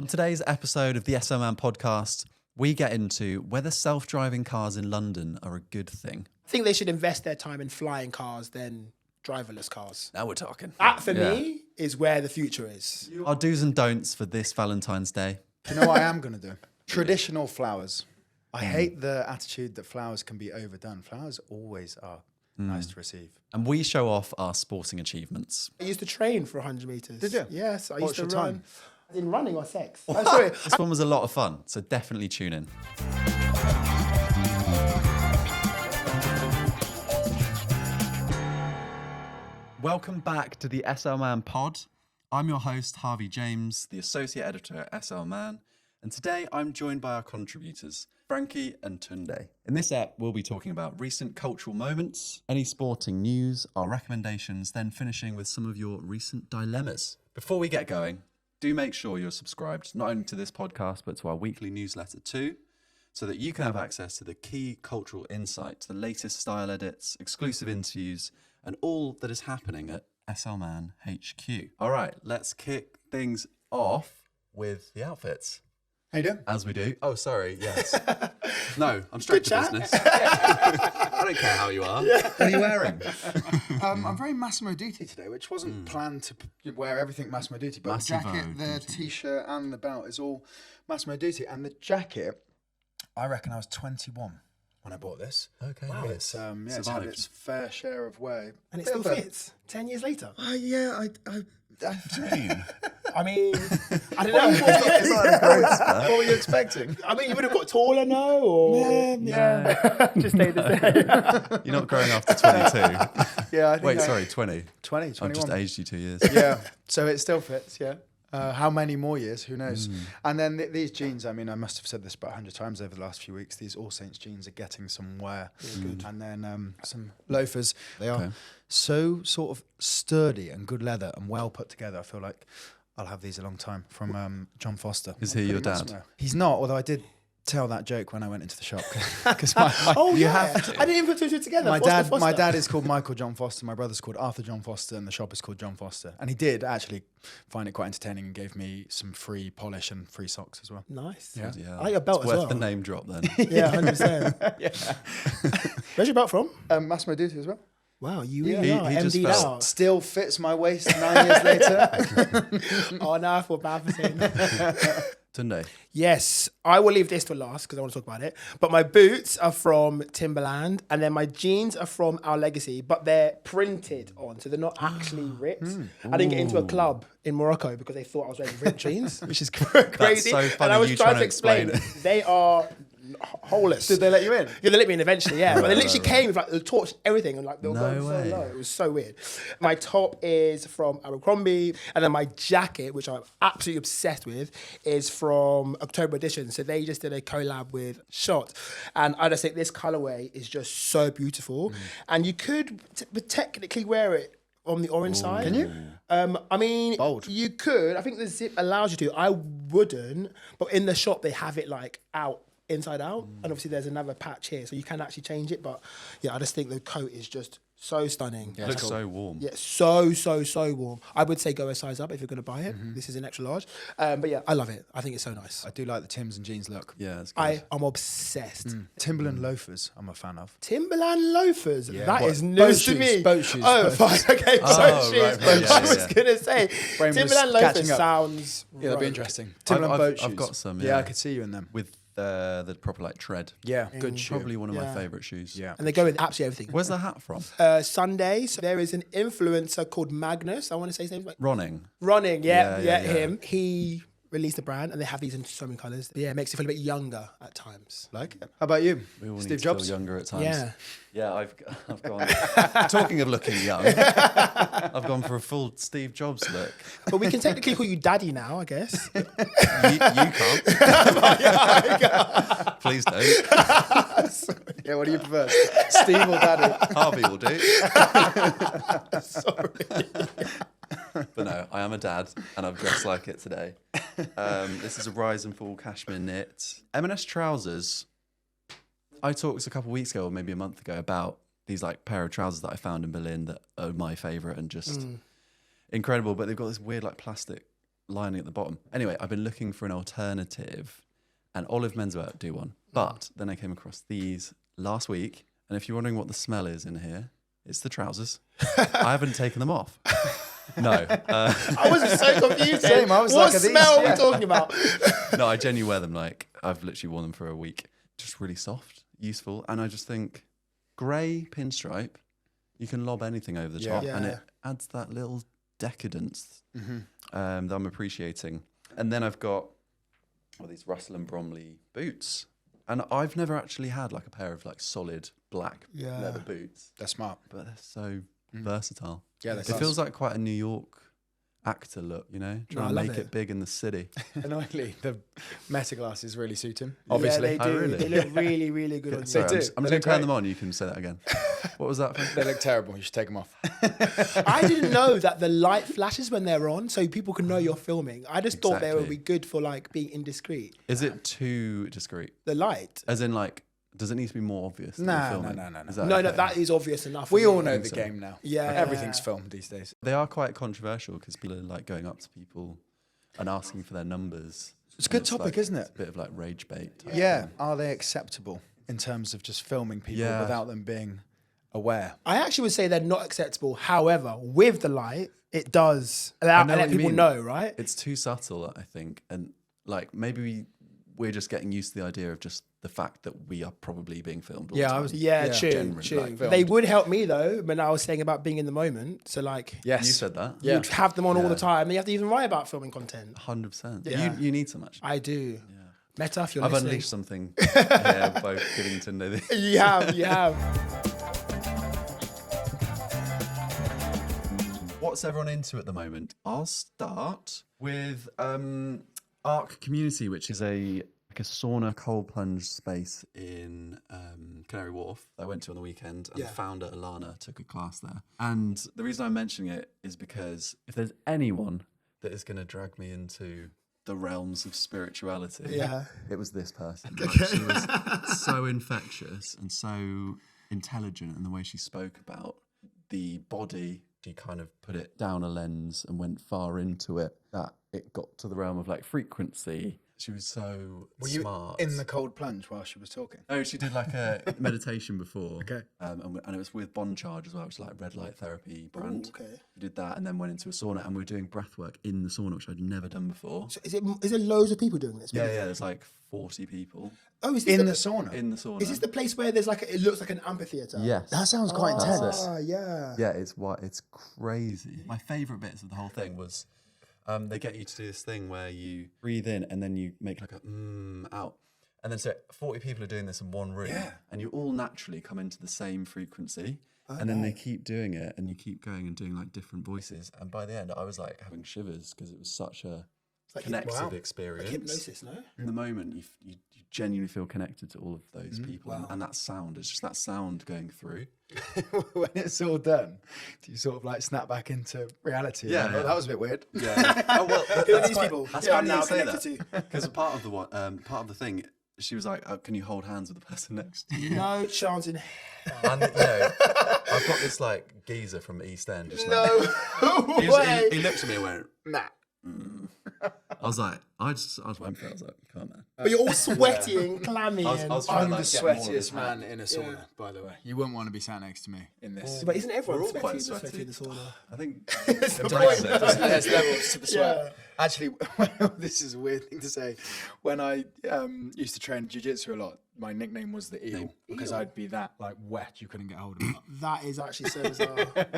On today's episode of the SLMan podcast, we get into whether self-driving cars in London are a good thing. I think they should invest their time in flying cars than driverless cars. Now we're talking. That, for me, is where the future is. Our do's and don'ts for this Valentine's Day. Do you know what I am going to do? Traditional flowers. I hate the attitude that flowers can be overdone. Flowers always are nice to receive. And we show off our sporting achievements. I used to train for 100 metres. Did you? Yes, I What's used to your run. time? In running or sex? Oh, sorry. This one was a lot of fun, so definitely tune in. Welcome back to the SLMan pod. I'm your host, Harvey James, the associate editor at SLMan, and today I'm joined by our contributors, Frankie and Tunde. In this ep, we'll be talking about recent cultural moments, any sporting news, our recommendations, then finishing with some of your recent dilemmas. Before we get going, do make sure you're subscribed not only to this podcast, but to our weekly newsletter too, so that you can have access to the key cultural insights, the latest style edits, exclusive interviews, and all that is happening at SLMan HQ. All right, let's kick things off with the outfits. How you doing? As we do. Oh, sorry, yes. No, I'm straight to chat. business. I don't care how you are. What are you wearing? I'm very Massimo Dutti today, which wasn't planned to wear everything Massimo Dutti, but Massimo the jacket, the Dutti. t-shirt and the belt is all Massimo Dutti. And the jacket, I reckon I was 21 when I bought this. Okay, Wow. nice. It's had its fair share of wear. And it still fits 10 years later. I mean, I don't know. What were you expecting? I mean, you would have got taller now, or just stayed the same. You're not growing after 22. Yeah, I think Wait, sorry, 20. 20, I've 21. just aged you 2 years. Yeah, so it still fits, yeah. How many more years? Who knows? And then these jeans, I mean, I must have said this about 100 times over the last few weeks. These All Saints jeans are getting some wear. Good. And then some loafers. They are so sort of sturdy and good leather and well put together. I feel like I'll have these a long time. From John Foster. Is he your dad? Massimo. He's not, although I did tell that joke when I went into the shop. Because You have to. I didn't even put two and two together. my dad is called Michael John Foster. My brother's called Arthur John Foster, and the shop is called John Foster. And he did actually find it quite entertaining and gave me some free polish and free socks as well. Nice. Yeah. Yeah. I like your belt It's as worth well. the name drop then. Yeah, 100%. Yeah. Where's your belt from? Massimo Dutti as well. Wow, you Yeah. really are He just MD'd felt- out. Still fits my waist 9 years later. Oh, no, I feel bad for saying that. Tunde. Yes, I will leave this to last because I want to talk about it. But my boots are from Timberland, and then my jeans are from Our Legacy, but they're printed on, so they're not actually ripped. I didn't get into a club in Morocco because they thought I was wearing ripped jeans, which is crazy. so funny and I was you trying trying to to explain explain they are holeless. Did they let you in? Yeah, they let me in eventually, yeah. But they literally right. came with like the torch, everything, and like they were No going way. so low. It was so weird. My top is from Abercrombie, and then my jacket, which I'm absolutely obsessed with, is from October Edition. So they just did a collab with Shot, and I just think this colorway is just so beautiful. And you could technically wear it on the orange side. Can you? I mean, Bold. you could. I think the zip allows you to. I wouldn't, but in the shop they have it like out, inside out, and obviously there's another patch here, so you can actually change it. But yeah, I just think the coat is just so stunning. It looks so warm. Yeah, so warm. I would say go a size up if you're going to buy it. This is an extra large. But yeah, I love it. I think it's so nice. I do like the Timbs and jeans look. Yeah, it's good. I'm obsessed. Timberland loafers, I'm a fan of. Timberland loafers. That What? is Boat news to shoes, me. boat shoes, Oh, boat fine. Okay, Oh, boat shoes. right, yeah, I was yeah. going to say Brain was Timberland catching loafers up. sounds. Yeah, that'd be right. interesting. Timberland I've- boat shoes. I've got some, Yeah, yeah. I could see you in them. With the proper like tread. Yeah, good shoe. Probably one of my Yeah. favourite shoes. Yeah. And they go with absolutely everything. Where's the hat from? Sunday, so there is an influencer called Magnus. I want to say his name. Ronning. Running, Yeah, yeah. him. He released a brand, and they have these in so many colours. Yeah, it makes you feel a bit younger at times. Like it. How about you? We all need Steve to Jobs? feel younger at times. Yeah. Yeah, I've gone. Talking of looking young, I've gone for a full Steve Jobs look. But we can technically call you Daddy now, I guess. You can't. Please don't. Yeah, what do you prefer? Steve or Daddy? Harvey will do. Sorry. But no, I am a dad, and I've dressed like it today. This is a rise and fall cashmere knit. M&S trousers. I talked a couple of weeks ago, or maybe a month ago, about these like pair of trousers that I found in Berlin that are my favourite and just incredible. But they've got this weird like plastic lining at the bottom. Anyway, I've been looking for an alternative, and Olive Menswear do one. But then I came across these last week, and if you're wondering what the smell is in here, it's the trousers. I haven't taken them off. No. I was so confused. Same, I was what like, are these- smell are we talking about? No, I genuinely wear them like I've literally worn them for a week. Just really soft, useful, and I just think grey pinstripe, you can lob anything over the top, and it adds that little decadence that I'm appreciating. And then I've got these Russell and Bromley boots, and I've never actually had like a pair of like solid black leather boots. They're smart. But they're so versatile. Yeah, it feels like quite a New York actor look, you know, trying to make it big in the city. Annoyingly, the meta glasses really suit him. Obviously, yeah, they do. really? They look really, really good on you. Sorry, do. I'm They just going look to turn great. them on. You can say that again. What was that? they look terrible. You should take them off. I didn't know that the light flashes when they're on, so people can know you're filming. I just thought they would Exactly. be good for like being indiscreet. Is it too discreet? The light. As in, like, does it need to be more obvious? that you're No, filming? no. Is No, okay? no, that is obvious enough. We for all me. know the game now. Yeah. Everything's filmed these days. They are quite controversial because people are like going up to people and asking for their numbers. It's a good And topic, like, isn't it? It's a bit of like rage bait. type Yeah. thing. Are they acceptable in terms of just filming people Yeah. without them being aware? I actually would say they're not acceptable. However, with the light, it does I allow, know let what you people mean. know, right? It's too subtle, I think. And like maybe we're just getting used to the idea of just the fact that we are probably being filmed all the time. Yeah, true, generally, true. like, They would help me though when I was saying about being in the moment. So like, Yes. You said that. Yeah. you'd have them on all Yeah. the time, and you have to even write about filming content. 100%. Yeah. You need so much. I do. Meta, if you're I've listening. unleashed something here by giving Tunde this. You have, you have. What's everyone into at the moment? I'll start with Arc Community, which is a sauna cold plunge space in Canary Wharf that I went to on the weekend, and the founder Alana took a class there. And the reason I'm mentioning it is because if there's anyone that is going to drag me into the realms of spirituality, it was this person. Like, she was so infectious and so intelligent in the way she spoke about the body. She kind of put it down a lens and went far into it that it got to the realm of like frequency. She was so Were smart. you in the cold plunge while she was talking? Oh, she did like a meditation before. Okay. And it was with Bond Charge as well, which is like a red light therapy brand. okay. We did that and then went into a sauna, and we were doing breath work in the sauna, which I'd never done before. So is there loads of people doing this? Yeah, there's like 40 people Oh, is this In the, the sauna? in the sauna. is this the place where there's like it looks like an amphitheater? Yes. That sounds quite intense. Ah, yeah. Yeah, it's crazy. My favourite bits of the whole thing was they get you to do this thing where you breathe in and then you make like a out. And then so 40 people are doing this in one room, and you all naturally come into the same frequency. And then they keep doing it, and you keep going and doing like different voices. And by the end, I was like having shivers because it was such a like connective experience. Hypnosis, no? In the moment, you genuinely feel connected to all of those people, and that sound is just that sound going through. When it's all done, do you sort of like snap back into reality? Yeah, Like, yeah. oh, that was a bit weird. Yeah. Oh well, Who are these people? That's Yeah, funny I'm now you say connected that because part of the thing, she was like, "Can you hold hands with the person next to you?" No chance in And I've got this like geezer from East End. Just like, way. he looked at me and went. Nah. I was like, I just went for it. I was like, come on, man. But you're all sweaty and clammy. I was trying I'm to, the like, get more of his sweatiest man hand. in a sauna, by the way. You wouldn't want to be sat next to me in this. But isn't everyone We're all quite sweaty sweaty. in the sauna? I think It's the embrace point. it. Just- There's levels to the sweat. Yeah. Actually, this is a weird thing to say. When I used to train jiu-jitsu a lot, my nickname was the eel because I'd be that like wet you couldn't get hold of me. That is actually so bizarre.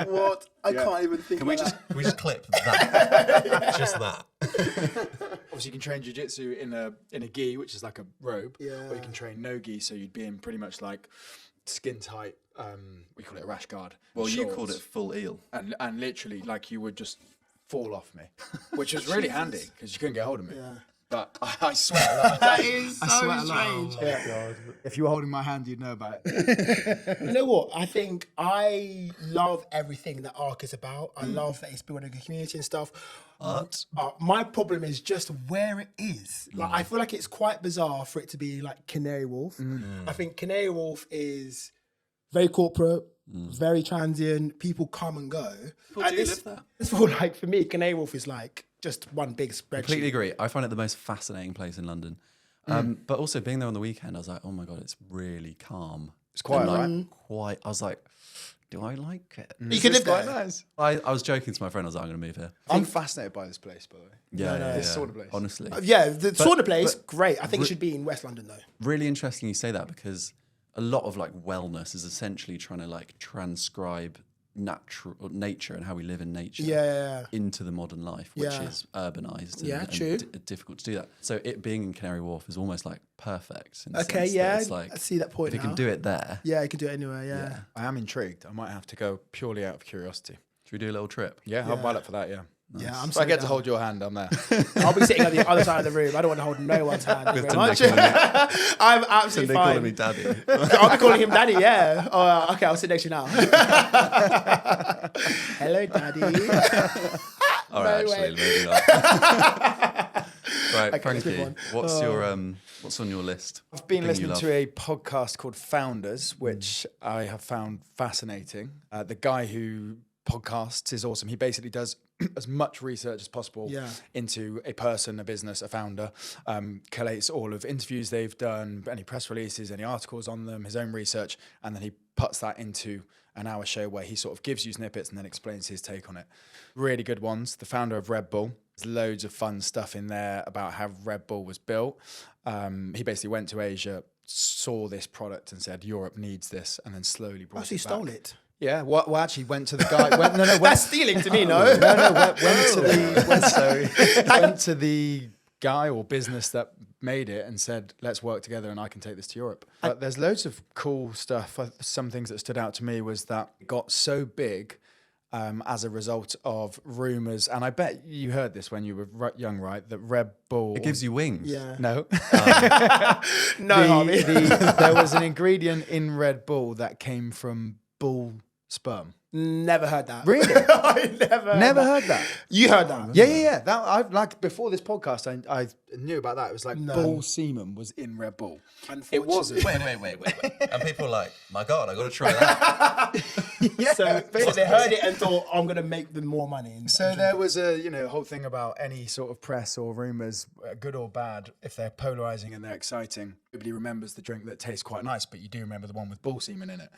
What? I can't even think Can we about just clip that? Just that. Obviously, you can train jiu-jitsu in a gi, which is like a robe, or Yeah. you can train no gi, so you'd be in pretty much like skin tight. We call it a rash guard. Well, you shorts. called it full eel. and literally like you would just fall off me, which was really handy because you couldn't get hold of me. Yeah. But I sweat a lot. That is I so sweat a strange. lot. Yeah. If you were holding my hand, you'd know about it. You know what? I think I love everything that ARC is about. I love that it's building a community and stuff. My problem is just where it is. Like, I feel like it's quite bizarre for it to be like Canary Wharf. I think Canary Wharf is very corporate, very transient. People come and go. People And do this- live there. This feel like for me, Canary Wharf is like just one big spreadsheet. Completely agree. I find it the most fascinating place in London. But also being there on the weekend, I was like, oh my God, it's really calm. It's quiet, And, right? Quiet. I was like, do I like it? You can live there. Nice. I was joking to my friend, I was like, I'm going to move here. I'm fascinated by this place, by the way. Yeah, This sort of place. Honestly. Yeah, the sauna place, great. I think it should be in West London though. Really interesting you say that because a lot of like wellness is essentially trying to like transcribe nature and how we live in nature into the modern life, which is urbanized and difficult to do that. So it being in Canary Wharf is almost like perfect. In the sense that it's like, I see that point if you now. can do it there. Yeah, you can do it anywhere, yeah. I am intrigued. I might have to go purely out of curiosity. Should we do a little trip? Yeah, I'll buy up for that, yeah. Nice. Yeah, I'm So I get to hold your hand, I'm there. I'll be sitting on the other side of the room. I don't want to hold no one's hand. Thank you very much. Tunde calling I'm absolutely fine. calling me daddy. I'll be calling him daddy, yeah. Oh, okay, I'll sit next to you now. Hello, daddy. All No right, way. actually, maybe not. Right, Okay, let's move Frankie, on. what's your what's on your list? I've been Thing you listening love? to a podcast called Founders, which I have found fascinating. The guy who podcasts is awesome. He basically does as much research as possible into a person, a business, a founder, collates all of interviews they've done, any press releases, any articles on them, his own research, and then he puts that into an hour show where he sort of gives you snippets and then explains his take on it. Really good ones. The founder of Red Bull. There's loads of fun stuff in there about how Red Bull was built. He basically went to Asia, saw this product and said, Europe needs this, and then slowly brought So he it back. stole it. Yeah, well, actually went to the guy. That's stealing to me, no? went to the guy or business that made it and said, let's work together and I can take this to Europe. But there's loads of cool stuff. Some things that stood out to me was that it got so big as a result of rumours, and I bet you heard this when you were young, right? That Red Bull... It gives you wings. Yeah. No. No, Harvey. There was an ingredient in Red Bull that came from bull sperm. Never heard that. Really? I never Heard that. You heard that? Yeah. That I like before this podcast. I knew about that. It was like No. bull semen was in Red Bull. It Unfortunately. wasn't. Wait. And people are like, my God, I got to try that. So they heard it and thought, I'm going to make them more money. So there was a whole thing about any sort of press or rumours, good or bad, if they're polarising and they're exciting. Nobody remembers the drink that tastes quite nice, but you do remember the one with bull semen in it.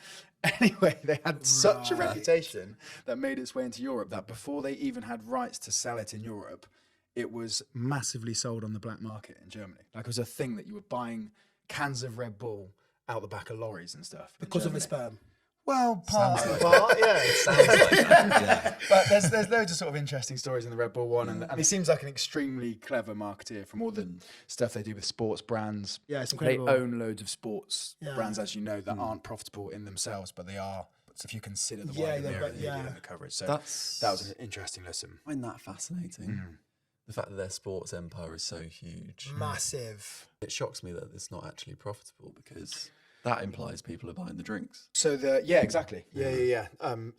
Anyway, they had such a reputation that made its way into Europe that before they even had rights to sell it in Europe, it was massively sold on the black market in Germany. Like it was a thing that you were buying cans of Red Bull out the back of lorries and stuff. Because of the sperm. Well, part, Sounds yeah. It sounds like that. Yeah. But there's loads of sort of interesting stories in the Red Bull one, and he seems like an extremely clever marketer from all the stuff they do with sports brands. Yeah, it's They incredible. own loads of sports Yeah. brands, as you know, that aren't profitable in themselves, but they are. So if you consider the Yeah, wider they're mirror, right, the media yeah. and the coverage, so That's- that was an interesting listen. I find that fascinating. The fact that their sports empire is so huge. Massive. It shocks me that it's not actually profitable because that implies people are buying the drinks. So exactly. Yeah.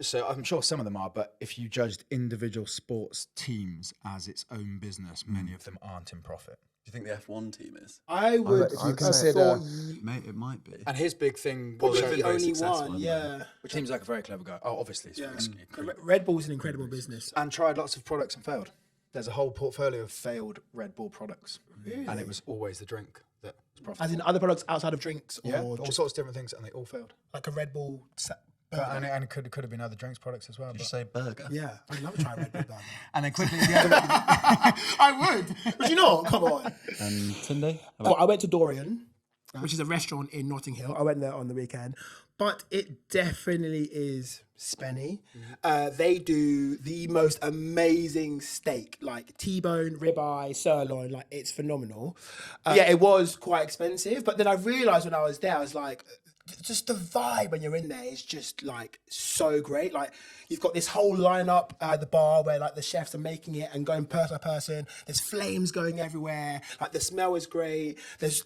So I'm sure some of them are, but if you judged individual sports teams as its own business, many of them aren't in profit. Do you think the F1 team is? I would. If you I consider- thought It might be. And his big thing probably was been the very only successful, one. haven't Yeah. which seems like a very clever guy. Oh, obviously, Yeah. it's Red Bull's an incredible business. and tried lots of products and failed. There's a whole portfolio of failed Red Bull products, Really? and it was always the drink that was profitable. As in other products outside of drinks, or yeah, all just sorts of different things, and they all failed. like a Red Bull. And it could have been other drinks products as well. Did you But. say burger? Yeah, I'd love to try Red Bull. And then quickly the other I would, but you know, come on. And Tunde? Well, I went to Dorian, which is a restaurant in Notting Hill. I went there on the weekend, but it definitely is spenny. They do the most amazing steak, like T-bone, ribeye, sirloin. Like it's phenomenal. Yeah, it was quite expensive, but then I realised when I was there, I was like, just the vibe when you're in there is just like so great. Like you've got this whole lineup at the bar where like the chefs are making it and going person by person. There's flames going everywhere. Like the smell is great. It's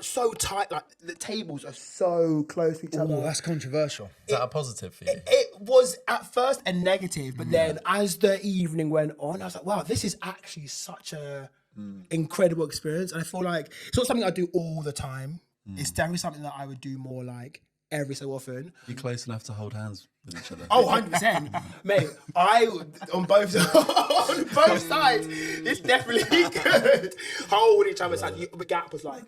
so tight. Like the tables are so close to each other. Oh, that's controversial. Is that a positive for you? It was at first a negative, but then as the evening went on, I was like, wow, this is actually such a incredible experience. And I feel like it's not something I do all the time. It's definitely something that I would do more like every so often. You close enough to hold hands with each other? Oh, 100%. Mate, on both sides, it's definitely good. Hold each other's hand. The gap was like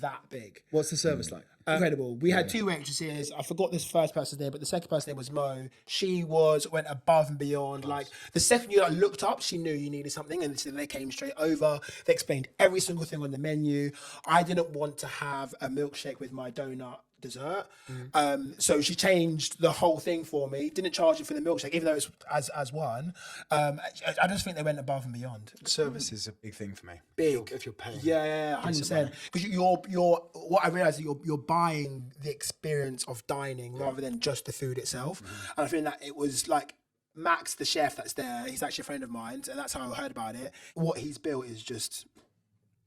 that big. What's the service like? Incredible. We had 2 waitresses. I forgot this first person's name, but the second person's name was Mo. She went above and beyond. Like the second you looked up, she knew you needed something, and so they came straight over. They explained every single thing on the menu. I didn't want to have a milkshake with my donut dessert, so she changed the whole thing for me. Didn't charge it for the milkshake, even though it's as one. I just think they went above and beyond. Service is a big thing for me. Big. If you're paying. Yeah, 100%. Because you're what I realised is you're buying the experience of dining rather than just the food itself. And I think that it was like Max, the chef that's there, he's actually a friend of mine, and that's how I heard about it. What he's built is just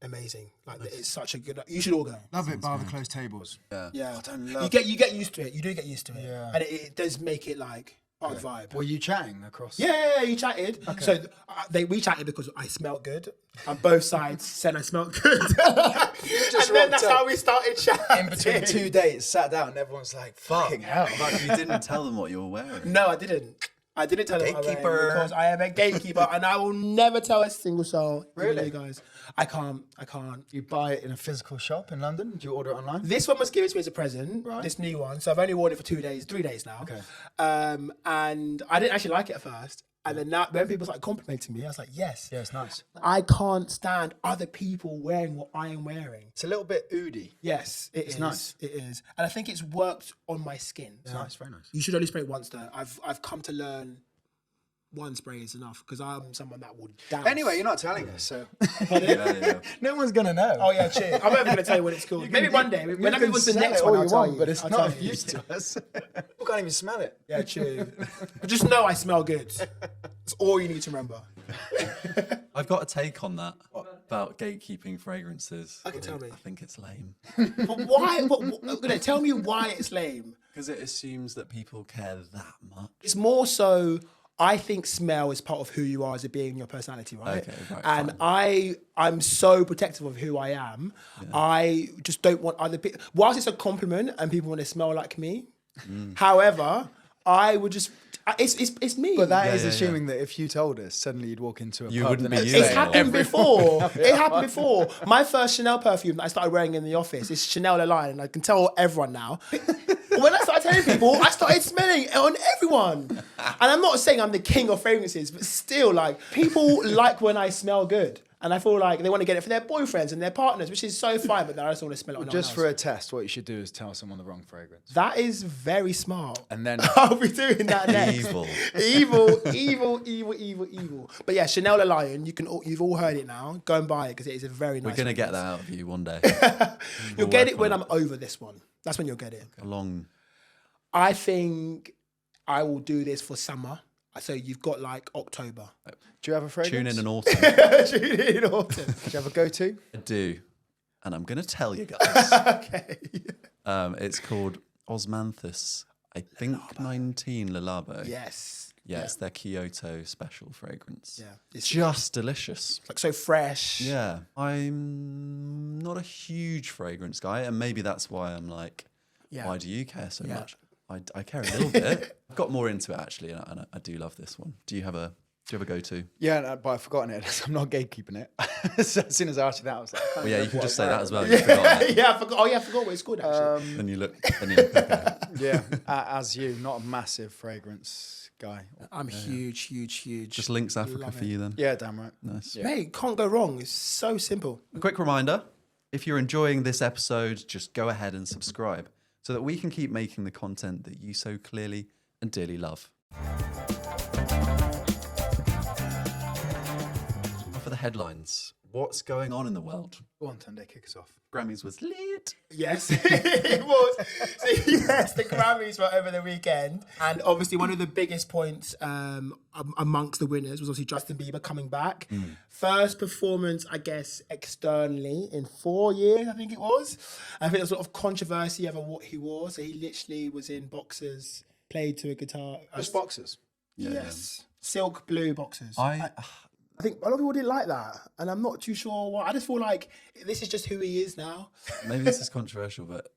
amazing. Like it's such a good. You should all go. Love it, bar the closed tables. Yeah, I don't love. you get used to it. You do get used to it. Yeah. And it does make it like part of the vibe. Were you chatting across? Yeah, you chatted. Okay. So we chatted because I smelled good, and both sides said I smelled good. And then that's how we started chatting. In between 2 dates, sat down, and everyone's like, "Fucking hell!" Like you didn't tell them what you were wearing. No, I didn't. I didn't tell them Gatekeeper. because I am a gatekeeper, and I will never tell a single soul. Really? You guys, I can't. You buy it in a physical shop in London? Do you order it online? This one was given to me as a present, Right. this new one. So I've only worn it for 3 days now. Okay. And I didn't actually like it at first. And then now, when people started complimenting me, I was like, yes. Yeah, it's nice. I can't stand other people wearing what I am wearing. It's a little bit oody. Yes, it's nice. It is. And I think it's worked on my skin. It's nice, very nice. You should only spray it once though. I've come to learn one spray is enough because I'm someone that will douse. Anyway, you're not telling us, so Yeah. no one's gonna know. Oh yeah, true. I'm never going to tell you what it's called. Maybe one day. When I was the next one, I'll tell you. But it's I'll not tell you. used to us. We can't even smell it. Yeah, true. But just know I smell good. That's all you need to remember. I've got a take on that about gatekeeping fragrances. Okay, tell me. I think it's lame But why? Okay, tell me why it's lame. because it assumes that people care that much. It's more so. I think smell is part of who you are as a being in your personality, right? Okay, right, and fine. I'm so protective of who I am. Yeah. I just don't want other people. Whilst it's a compliment and people want to smell like me, however, I would just. It's me. But that is assuming that if you told us, suddenly you'd walk into a You pub wouldn't the be next you day. It's happened before. It happened before. My first Chanel perfume that I started wearing in the office is Chanel Line, and I can tell everyone now. When I started telling people, I started smelling it on everyone. And I'm not saying I'm the king of fragrances, but still, like, people like when I smell good. And I feel like they want to get it for their boyfriends and their partners, which is so fine, but then I just want to smell it on Just no for one a else. test, what you should do is tell someone the wrong fragrance. That is very smart. And then I'll be doing that next. Evil. Evil. But yeah, Chanel Lion, you've all heard it now. Go and buy it because it is a very nice We're gonna get fragrance. that out of you one day. You'll We'll get work it when on I'm over this one. That's when you'll get it. a long. I think I will do this for summer. So you've got like October. do you have a fragrance? Tune in autumn. Tune in autumn. Do you have a go-to? I do, and I'm gonna tell you guys. Okay. It's called Osmanthus. I think 19 Lilabo. Yes. Yeah, it's their Kyoto special fragrance. Yeah. It's just delicious. Like so fresh. Yeah, I'm not a huge fragrance guy, and maybe that's why I'm like, why do you care so much? I care a little bit. I've got more into it actually, and I do love this one. Do you have a go-to? Yeah, no, but I've forgotten it. I'm not gatekeeping it. So as soon as I asked you that, I was like, Well, yeah, you can just say that as well. You forgot it. Yeah, I forgot. Oh yeah, I forgot what it's called actually. Then you look. Okay. yeah, as you, not a massive fragrance guy. I'm huge. Just Lynx Africa Love for it. you then. Yeah, damn right. Nice. Yeah. Mate, can't go wrong. It's so simple. A quick reminder, if you're enjoying this episode, just go ahead and subscribe so that we can keep making the content that you so clearly and dearly love. For the headlines, what's going on in the world? Go on, Tunde, kick us off. Grammys was lit. Yes, it was. So, yes, the Grammys were over the weekend. And obviously one of the biggest points amongst the winners was obviously Justin Bieber coming back. First performance, I guess, externally in 4 years, I think it was. I think there was a lot of controversy over what he wore. So he literally was in boxers, played to a guitar. Just boxers. Yes. Silk blue boxers. I I think a lot of people didn't like that, and I'm not too sure why. I just feel like this is just who he is now. maybe this is controversial, but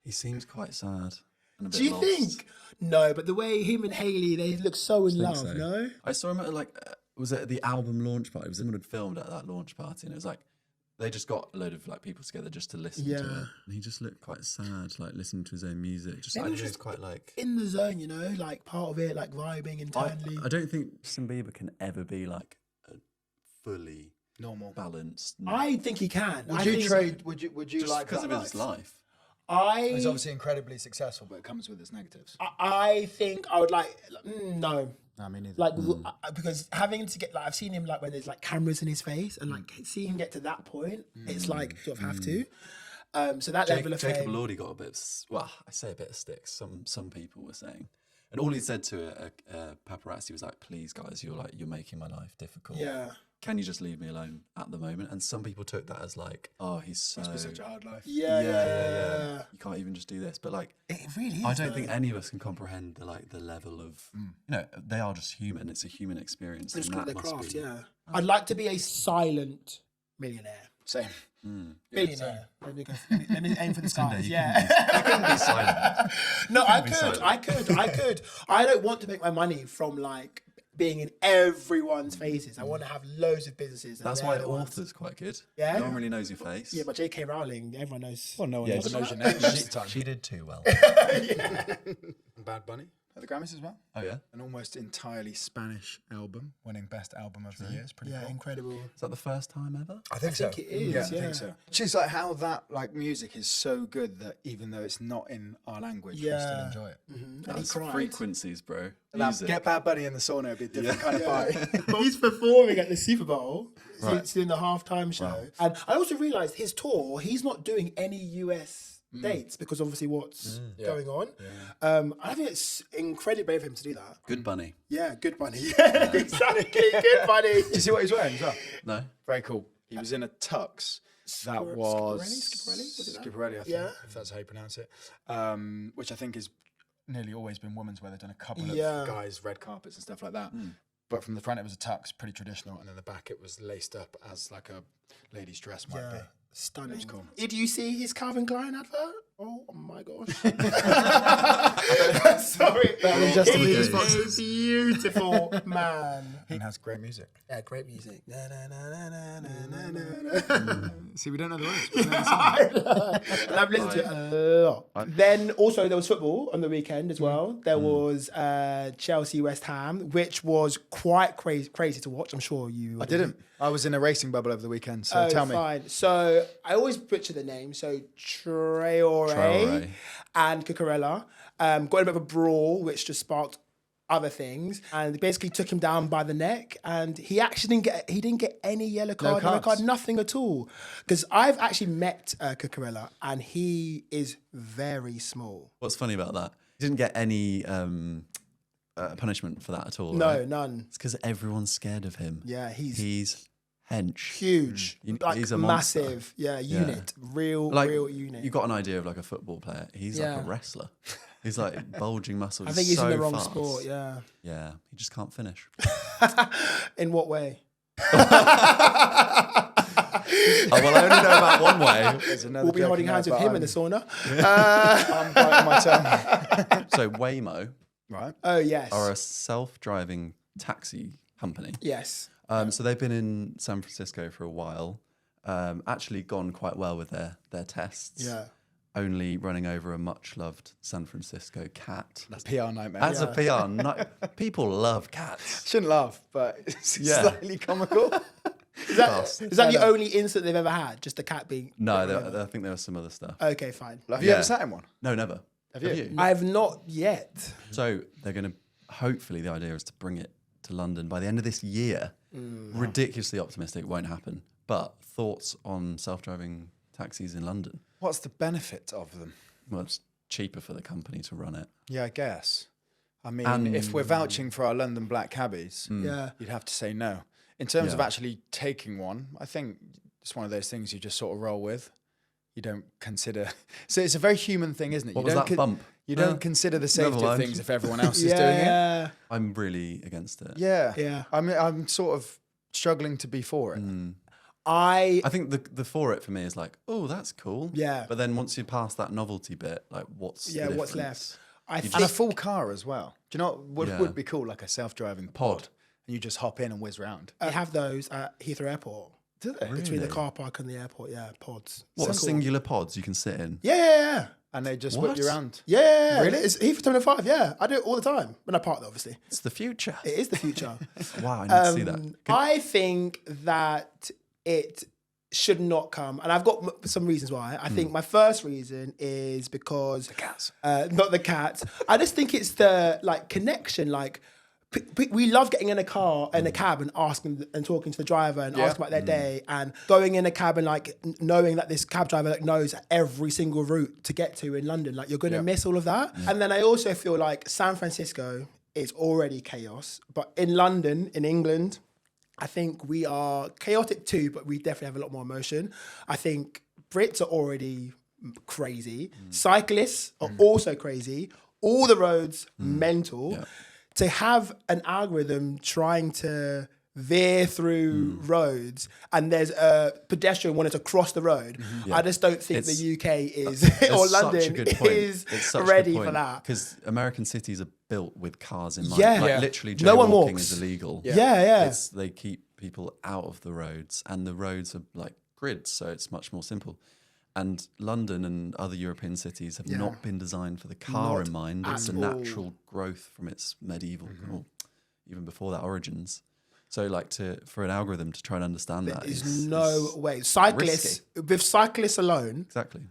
He seems quite sad and a bit Do you lost. think? No, but the way him and Hailey, they look so in love, so. no? I saw him at was it the album launch party? It was someone had filmed at that launch party, and it was like they just got a load of like people together just to listen to it. And he just looked quite sad, like listening to his own music. Just Maybe like, he was just quite like in the zone, you know, like part of it, like vibing internally. I don't think Justin Bieber can ever be like a fully Normal. balanced. I think he can. Would I you think trade? Would you just like because that of his life? He's obviously incredibly successful, but it comes with its negatives. I think I would like no. No, me neither. Like because having to get like I've seen him like when there's like cameras in his face and like see him get to that point, it's like sort of have to. So that level of Jacob fame. Elordi got a bit of, well, I say a bit of sticks. Some people were saying, and all he said to a paparazzi was like, "Please, guys, you're making my life difficult. Yeah. Can you just leave me alone at the moment?" And some people took that as like, "Oh, he's so such a hard life. Yeah. You can't even just do this." But like, It really is. I don't think any of us can comprehend the level of they are just human. It's a human experience. It's and got that their must craft, be- yeah. I'd like to be a silent millionaire. Same. Billionaire. Let me aim for the skies. you Yeah. You can be silent. No, I be could. silent. I could. I don't want to make my money from like being in everyone's faces. I want to have loads of businesses. and That's they're why the ones- author's quite good. Yeah? No one really knows your face. Yeah, but J.K. Rowling, everyone knows. Well, no one Yeah, ever but knows your name most of the time. She did too well. Bad Bunny at the Grammys as well. Oh yeah. An almost entirely Spanish album, winning Best Album of the Year. It's pretty Yeah, cool. incredible. Is that the first time ever? I think so. think it is, I yeah. think so. Just like how that like music is so good that even though it's not in our language, we still Yeah. enjoy it. And he That's cried. frequencies, bro. That, Music. get Bad Bunny in the sauna would be a different kind of party. But he's performing at the Super Bowl. Right. He's doing the halftime show. And I also realised his tour, he's not doing any US dates because obviously what's going on. I think it's incredibly brave of him to do that. Good bunny. Yeah, good bunny. Yeah, exactly. Good bunny. Do you see what he's wearing as well? No. Very cool. He was in a tux. That Skipperelli? was Skipperelli? Was it that? Skipperelli, I think, Yeah. if that's how you pronounce it. Which I think is nearly always been women's wear. They've done a couple Yeah. of guys' red carpets and stuff like that. But from the front, it was a tux, pretty traditional, and then the back, it was laced up as like a lady's dress might be. Stunning. cool. Did you see his Calvin Klein advert? Oh my gosh. Sorry. Justin He Bieber's is boxes. a beautiful man. He has great music. Yeah, great music. Na, na, na, na, na, na, na. See, we don't know the words. We don't know the song. And I've listened to it a lot. Then also there was football on the weekend as well. There was Chelsea West Ham, which was quite crazy to watch. I'm sure you. I didn't. I was in a racing bubble over the weekend, so tell me. Fine. So I always butcher the name. So Traore and Cucurella got in a bit of a brawl, which just sparked other things, and they basically took him down by the neck. And he actually didn't get any yellow card, red card, nothing at all. Because I've actually met Cucurella, and he is very small. What's funny about that? He didn't get any punishment for that at all. No, right? none. It's because everyone's scared of him. Yeah, he's hench. Huge, like He's a monster. massive. Yeah, unit, real unit. You got an idea of like a football player. He's like a wrestler. He's like bulging muscles. I think he's so in the wrong fast. sport. Yeah. Yeah, he just can't finish. In what way? Oh, well, I only know about one way. There's another We'll be joke holding in hands there, with but him in the sauna. I'm biting my tongue. So Waymo Right. Oh yes. are a self-driving taxi company. Yes. So they've been in San Francisco for a while. Actually gone quite well with their tests. Yeah. Only running over a much-loved San Francisco cat. That's PR nightmare. As a PR, people love cats. Shouldn't laugh, but it's Yeah. slightly comical. Is that the only incident they've ever had? Just a cat being. No, I think there was some other stuff. Okay, fine. Have you Yeah. ever sat in one? No, never. Have you? I've not yet. So they're going to, hopefully the idea is to bring it to London by the end of this year. Ridiculously optimistic, won't happen. But thoughts on self-driving taxis in London? What's the benefit of them? Well, it's cheaper for the company to run it. Yeah, I guess. I mean, if we're vouching for our London black cabbies, Yeah. you'd have to say no. In terms of Yeah. actually taking one, I think it's one of those things you just sort of roll with. You don't consider. So it's a very human thing, isn't it? What you was don't that bump? You don't consider the safety of mind. things if everyone else is doing it. Yeah. I'm really against it. Yeah. Yeah. I mean, I'm sort of struggling to be for it. I think the for it for me is like, oh, that's cool. Yeah. But then once you pass that novelty bit, like what's the what's difference? left? And a full car as well. Do you know what Yeah. would be cool? Like a self-driving pod. And you just hop in and whiz around. I have those at Heathrow Airport. Do they? Between the car park and the airport, pods. What, So cool. singular pods you can sit in? Yeah. And they just What? whip you around. Yeah. Really? It's Heathrow Terminal 5, yeah. I do it all the time. When I park there, obviously. It's the future. It is the future. Wow, I need to see that. I think that it should not come, and I've got some reasons why. I think my first reason is because Cats. not the cats. I just think it's the like connection. Like we love getting in a car, in a cab, and asking and talking to the driver and asking about their day, and going in a cab and like knowing that this cab driver like knows every single route to get to in London. Like you're going to miss all of that. And then I also feel like San Francisco is already chaos, but in London, in England, I think we are chaotic too, but we definitely have a lot more emotion. I think Brits are already crazy. Cyclists are also crazy. All the roads, mental. Yeah. To have an algorithm trying to veer through roads and there's a pedestrian wanting to cross the road, I just don't think the UK is, or London is ready for that. Because American cities are built with cars in mind. Yeah. Like Yeah. literally No one jaywalking walks. is illegal. Yeah. They keep people out of the roads, and the roads are like grids, so it's much more simple. And London and other European cities have not been designed for the car in mind. It's a natural growth from its medieval, or even before that, origins. So like for an algorithm to try and understand that There's no way. Cyclists, with cyclists alone, exactly.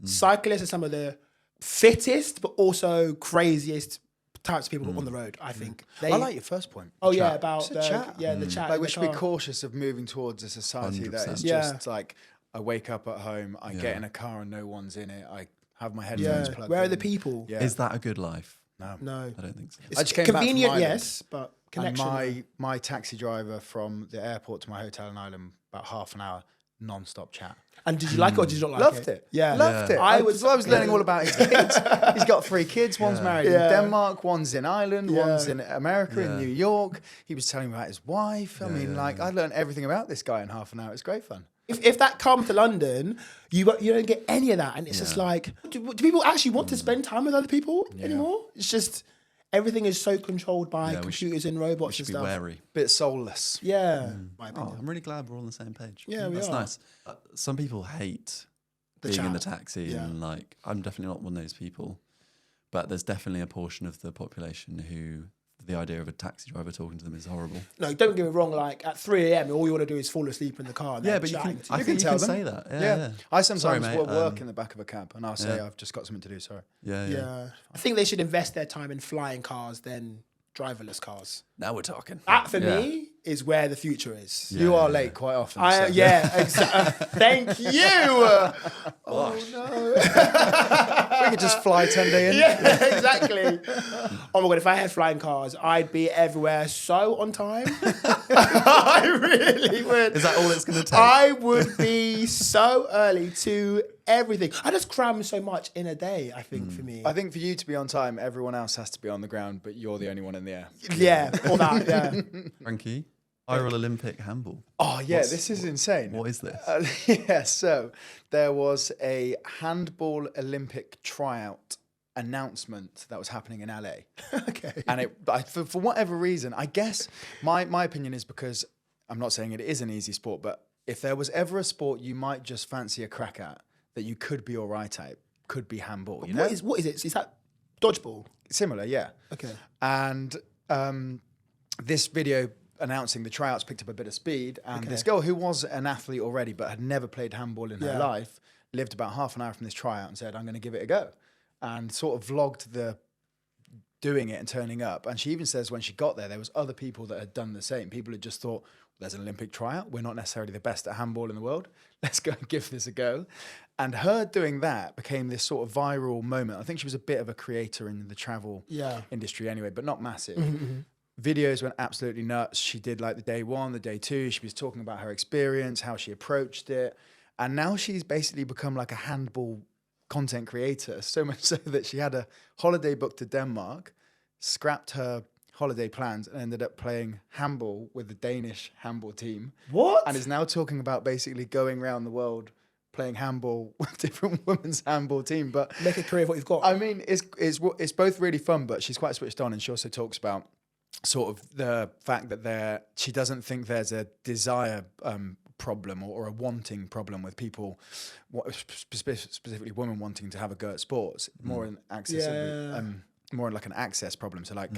cyclists are some of the fittest but also craziest types of people on the road, I think. I like your first point. Oh the yeah, chat. about It's a the chat. the chat. Like in we the should be car. cautious of moving towards a society that is 100%. just like I wake up at home, I get in a car and no one's in it. I have my headphones plugged Where are in. the people? Yeah. Is that a good life? No. I don't think so. It's I just came back from convenient, Ireland. yes, but And connection. my taxi driver from the airport to my hotel in Ireland, about half an hour, non-stop chat. And did you like it or did you not like Loved it? it. Yeah. Loved it. I was learning all about his kids. He's got 3 kids. One's married in Denmark. One's in Ireland. One's in America, in New York. He was telling me about his wife. I mean, I learned everything about this guy in half an hour. It's great fun. If that comes to London, you don't get any of that. And it's just like, do people actually want to spend time with other people anymore? It's just, everything is so controlled by computers and robots We should and be stuff. wary. Bit soulless. Yeah. My Oh, opinion. I'm really glad we're all on the same page. Yeah, we That's are. nice. Some people hate being in the chat. taxi, and like I'm definitely not one of those people. But there's definitely a portion of the population who the idea of a taxi driver talking to them is horrible. No, don't get me wrong. Like at 3 a.m., all you want to do is fall asleep in the car. And Yeah, they're but you chatting can. to I you. think you tell can them. say that. Yeah. I sometimes Sorry, mate, work in the back of a cab and I'll say, I've just got something to do, sorry. Yeah. I think they should invest their time in flying cars than driverless cars. Now we're talking. That for me is where the future is. You are late quite often. so- Thank you. Oh no. We could just fly 10 day in. Yeah, exactly. Oh my god, if I had flying cars, I'd be everywhere so on time. I really would. Is that all it's going to take? I would be so early to everything. I just cram so much in a day, I think, for me. I think for you to be on time, everyone else has to be on the ground, but you're the only one in the air. Yeah, all that, yeah. Frankie, Viral Olympic handball. Oh, yeah, this is insane. What is this? Yeah, so there was a handball Olympic tryout announcement that was happening in LA. Okay. And for whatever reason, I guess my opinion is because I'm not saying it is an easy sport, but if there was ever a sport you might just fancy a crack at that you could be all right at, could be handball. You know? What is it? Is that dodgeball? Similar, yeah. Okay. And this video announcing the tryouts picked up a bit of speed, and this girl who was an athlete already but had never played handball in her life lived about half an hour from this tryout and said, I'm going to give it a go, and sort of vlogged the doing it and turning up. And she even says when she got there was other people that had done the same. People had just thought, there's an Olympic tryout, we're not necessarily the best at handball in the world, let's go and give this a go. And her doing that became this sort of viral moment. I think she was a bit of a creator in the travel industry anyway, but not massive. Videos went absolutely nuts. She did like the day 1, the day 2. She was talking about her experience, how she approached it. And now she's basically become like a handball content creator, so much so that she had a holiday booked to Denmark, scrapped her holiday plans and ended up playing handball with the Danish handball team. What? And is now talking about basically going around the world playing handball with different women's handball team. But Make a career of what you've got. I mean, it's both really fun, but she's quite switched on, and she also talks about sort of the fact that she doesn't think there's a desire problem or a wanting problem with people, specifically women wanting to have a go at sports, more in more like an access problem. So like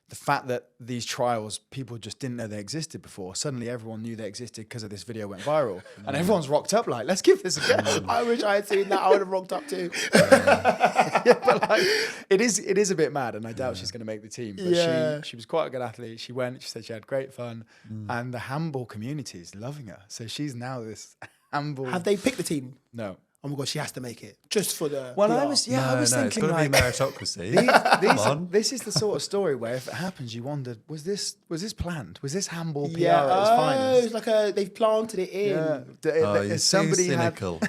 the fact that these trials, people just didn't know they existed before. Suddenly everyone knew they existed because of this video went viral. And everyone's rocked up like, let's give this a go. I wish I had seen that. I would have rocked up too. Yeah, but like, it is a bit mad, and I doubt she's going to make the team. But she was quite a good athlete. She went, she said she had great fun. And the handball community is loving her. So she's now this handball. Have they picked the team? No. Oh my God, she has to make it. Just for the Well, PR. I was thinking it's got to like, be meritocracy. Come on. this is the sort of story where if it happens, you wonder, was this planned? Was this handball PR Yeah, at its finest? it's like they've planted it in. Yeah. You're Somebody too had cynical.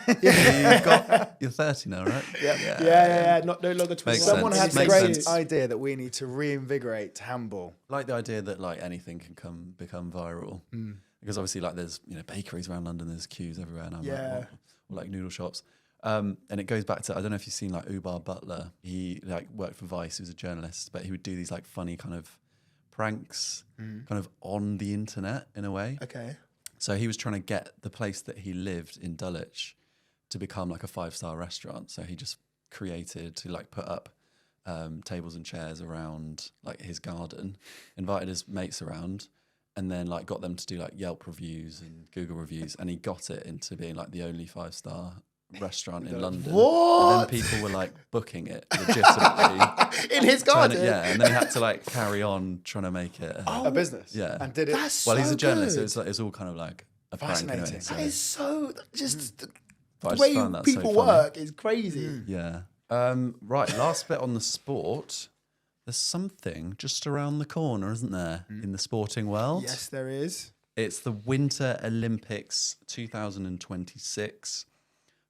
You're 30 now, right? Yeah. No longer 21. Makes someone had sense. the Makes great sense. idea that we need to reinvigorate handball. Like the idea that like anything can become viral. Because obviously like there's, bakeries around London, there's queues everywhere. And I'm like, what? Or like noodle shops. And it goes back to, I don't know if you've seen like Ubar Butler. He like worked for Vice, he was a journalist, but he would do these like funny kind of pranks kind of on the internet in a way. Okay. So he was trying to get the place that he lived in Dulwich to become like a 5-star restaurant. So he just created to like put up tables and chairs around like his garden, invited his mates around, and then like got them to do like Yelp reviews and Google reviews, and he got it into being like the only 5-star restaurant in London. What? And then people were like booking it legitimately. In his garden? And then he had to like carry on trying to make it A business. Yeah. And did it. That's well, he's so a journalist, good. so it's all kind of like a prank Fascinating. anyway, so. That is so just the But I just way found that so people funny. work is crazy. Yeah. Right, last bit on the sport. There's something just around the corner, isn't there, in the sporting world? Yes, there is. It's the Winter Olympics 2026,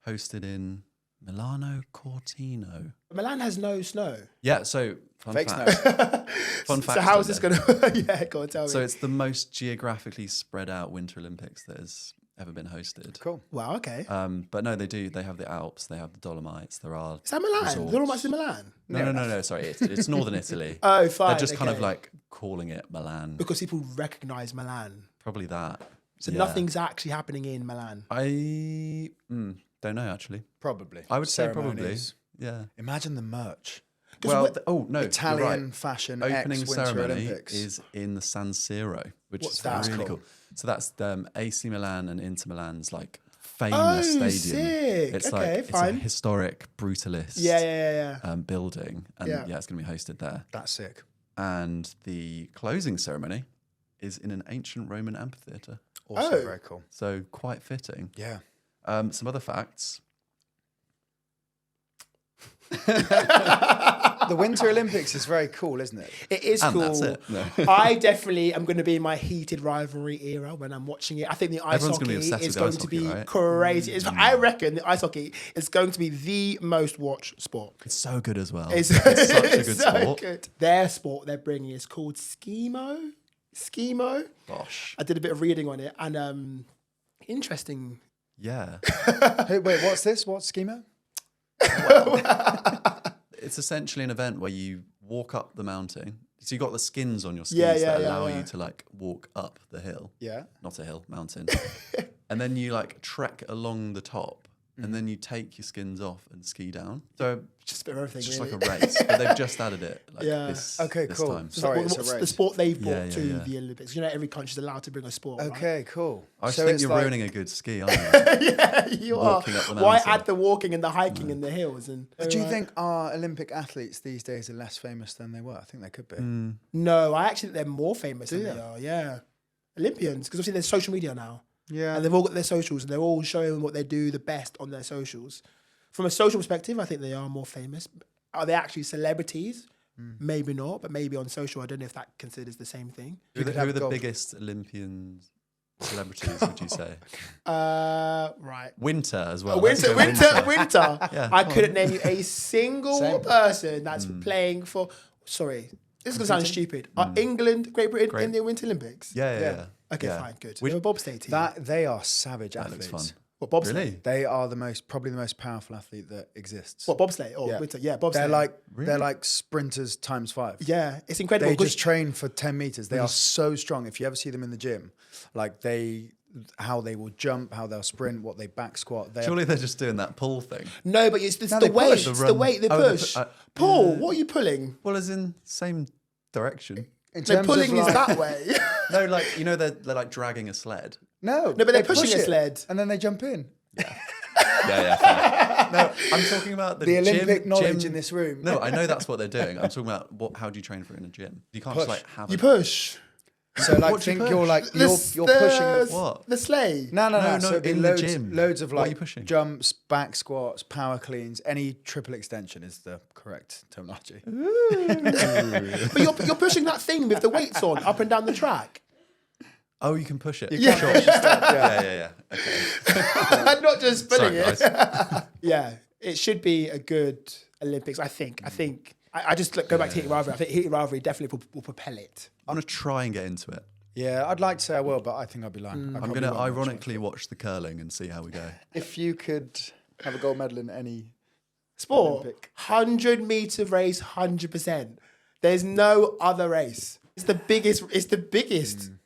hosted in Milano Cortino. Milan has no snow. Yeah, so fun Fake fact. Fun fact. So how is Tunde. this going to... Yeah, go on, tell me. So it's the most geographically spread out Winter Olympics that has ever been hosted. Cool. Wow, okay. But no, they have the Alps, they have the Dolomites, there are... Is that Milan? resorts. The Dolomites in Milan? No, sorry, it's northern Italy. Oh, fine. They're just kind of okay. like calling it Milan. Because people recognise Milan. Probably that. So Yeah. nothing's actually happening in Milan. I don't know, actually. Probably. I would say probably. Ceremonies. Yeah. Imagine the merch. Well, what- no, you're Italian right. fashion Opening ex-Winter ceremony Olympics. is in the San Siro, which What's is that? really Cool. cool. So that's AC Milan and Inter Milan's like famous stadium. Sick. It's Okay, like fine. it's a historic brutalist Yeah. building, and Yeah. yeah, it's going to be hosted there. That's sick. And the closing ceremony is in an ancient Roman amphitheatre, Also Oh. very cool. so quite fitting. Yeah. Some other facts. The Winter Olympics is very cool, isn't it? It is And cool. that's it. No. I definitely am going to be in my heated rivalry era when I'm watching it. I think the ice Everyone's hockey gonna be obsessed is with going ice to hockey, be right? crazy. I reckon the ice hockey is going to be the most watched sport. It's so good as well. It's, It's such a good it's so sport. good. Their sport they're bringing is called Schemo. Gosh. I did a bit of reading on it and interesting. Yeah. Hey, wait, what's this? What's schema? It's essentially an event where you walk up the mountain. So you got the skins on your skis Yeah, that yeah, allow yeah. you to like walk up the hill. Yeah. Not a hill, mountain. And then you like trek along the top, and then you take your skins off and ski down. So Just a bit of everything. it's just really. like a race, but they've just added it. Like Yeah. this, Okay, this cool. time. It's Sorry, like, it's a what's the race. sport they've brought Yeah, to yeah. the Olympics? You know, every country's allowed to bring a sport. Right? Okay, cool. I just So think it's you're like- ruining a good ski, aren't you? Yeah, you are. Walking up the Why mountain. add the walking and the hiking in the hills? And Do you think our Olympic athletes these days are less famous than they were? I think they could be. No, I actually think they're more famous than you? they are. Yeah, Olympians, because obviously there's social media now, Yeah. and they've all got their socials, and they're all showing what they do the best on their socials. From a social perspective, I think they are more famous. Are they actually celebrities? Maybe not, but maybe on social, I don't know if that considers the same thing. Who are the, could have who are the gold. biggest Olympian celebrities, would you say? Right. Winter as well. Winter. Let's go Winter. Yeah, I come couldn't on. name you a single Same. person that's playing for. Sorry, This is going to sound stupid. Are England, Great Britain in the Winter Olympics? Yeah. Okay, fine, good. They're a bobsleigh team. They are savage That athletes. looks fun. What, bobsleigh? Really? They are probably the most powerful athlete that exists. What, bobsleigh? Or winter? Yeah, bobsleigh. They're like sprinters times 5. Yeah, it's incredible. They just train for 10 meters. They are so strong. If you ever see them in the gym, like how they will jump, how they'll sprint, what they back squat. Surely they're just doing that pull thing. No, but it's the they weight. push. It's the weight they push. Paul, what are you pulling? Well, as in same direction. No, pulling is that way. No, like, they're like dragging a sled. No, but they're pushing push a it, sled. and then they jump in. Yeah. Fine. No, I'm talking about the Olympic knowledge gym. in this room. No, I know that's what they're doing. I'm talking about how do you train for it in a gym? You can't just like have You it. push. So like What do you think push? you're like you're pushing the What? The sleigh. No. So it'd be in the loads, gym. loads of What are like you pushing? jumps, back squats, power cleans, any triple extension is the correct terminology. But you're pushing that thing with the weights on up and down the track. Oh, you can push it. Yeah. Sure. Yeah. Okay. Not just pulling Sorry, it. guys. Yeah, it should be a good Olympics. I think. I just go back to heating rivalry. I think heating rivalry definitely will propel it. I'm gonna try and get into it. Yeah, I'd like to say I will, but I think I'll be lying. I'm gonna ironically watch the curling and see how we go. If you could have a gold medal in any Sport, Olympic. 100-meter race, 100%. There's no other race. It's the biggest.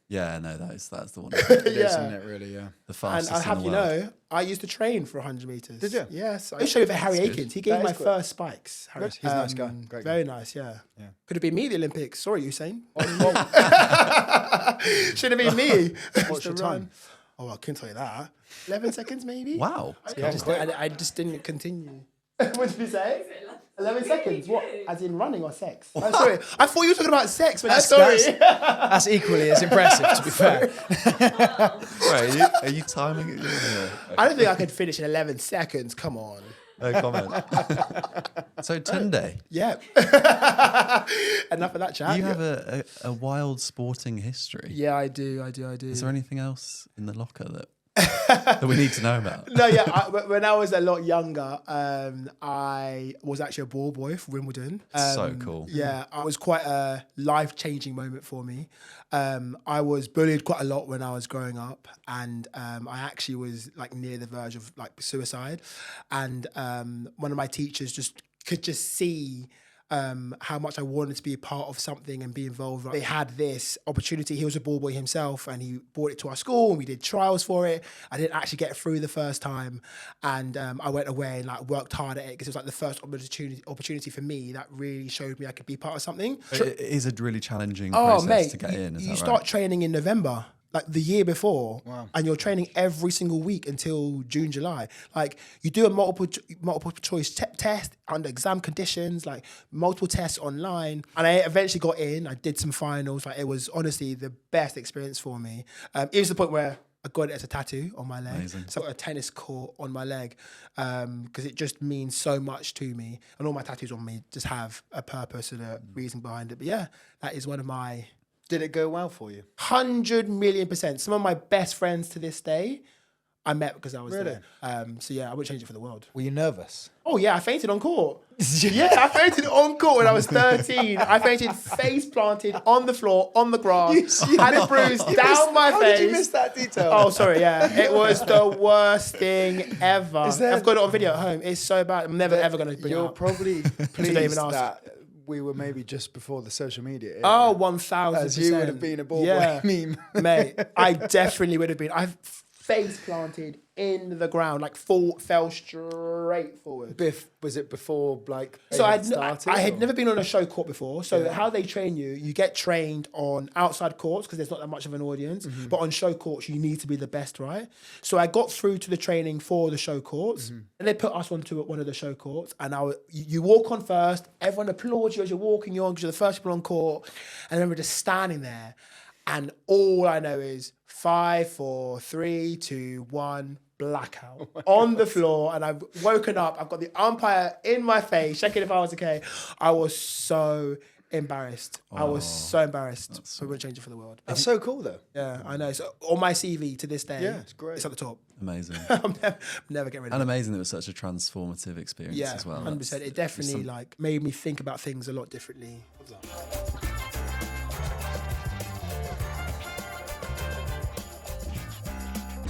Yeah, no, that's the one. it is, isn't it? Really, yeah. The And fastest I have in you the world. know, I used to train for 100 meters. Did you? Yes. I showed it for Harry good. Akins. He gave That my is good. first spikes. Harry. He's a nice guy. Great guy. Very nice, yeah. Could have been me at the Olympics. Sorry, Usain. Should have been me. What's your time? Oh, I couldn't tell you that. 11 seconds, maybe. Wow. I just didn't continue. What did you say? 11 seconds. What? As in running or sex? I'm sorry. I thought you were talking about sex, but sorry. That's equally as impressive, to be fair. Wait, are you timing it? Yeah. I don't think I could finish in 11 seconds. Come on. No comment. So Tunde, Yeah. Enough of that chat. you have a wild sporting history. Yeah, I do. Is there anything else in the locker that we need to know about? No, yeah. When I was a lot younger, I was actually a ball boy for Wimbledon. So cool. Yeah, it was quite a life-changing moment for me. I was bullied quite a lot when I was growing up, and I actually was like near the verge of like suicide. And one of my teachers could see how much I wanted to be a part of something and be involved. Like, they had this opportunity. He was a ball boy himself, and he brought it to our school, and we did trials for it. I didn't actually get through the first time, and I went away and like worked hard at it because it was like the first opportunity for me that really showed me I could be part of something. It is a really challenging Oh, process mate, to get in. Is you that start right? training in November, like the year before, and you're training every single week until June, July. Like you do a multiple choice test under exam conditions, like multiple tests online. And I eventually got in. I did some finals. Like it was honestly the best experience for me. It was the point where I got it as a tattoo on my leg. Amazing. So I got a tennis court on my leg because it just means so much to me. And all my tattoos on me just have a purpose and a reason behind it. But yeah, that is one of my... Did it go well for you? 100,000,000%. Some of my best friends to this day, I met because I was Really? there. So yeah, I wouldn't change it for the world. Were you nervous? Oh yeah, I fainted on court. Yeah, I fainted on court when I was 13. I fainted face planted on the floor, on the grass. Had a bruise down my How face. did you miss that detail? Oh, sorry, yeah. It was the worst thing ever. there- I've got it on video at home. It's so bad. I'm never ever going to bring it You're out. probably even pleased ask. that we were maybe just before the social media era. Oh, 1,000%. As you would have been a ball boy meme. Mate, I definitely would have been. I face planted in the ground, like fell straight forward. Was it before like So it I started, had or- never been on a show court before. So how they train you get trained on outside courts because there's not that much of an audience. But on show courts, you need to be the best, right? So I got through to the training for the show courts, and they put us onto one of the show courts. And you walk on first. Everyone applauds you as you're walking on because you're the first people on court. And then we're just standing there, and all I know is 5, 4, 3, 2, 1. Blackout on the floor, and I've woken up. I've got the umpire in my face, checking if I was okay. I was so embarrassed. I was so embarrassed. So I wouldn't change it for the world. That's so cool though. Yeah, I know. So on my CV to this day, Yeah, it's great. It's at the top. Amazing. I'm never getting rid of And it. amazing that it was such a transformative experience Yeah, as well. 100%. It definitely like made me think about things a lot differently.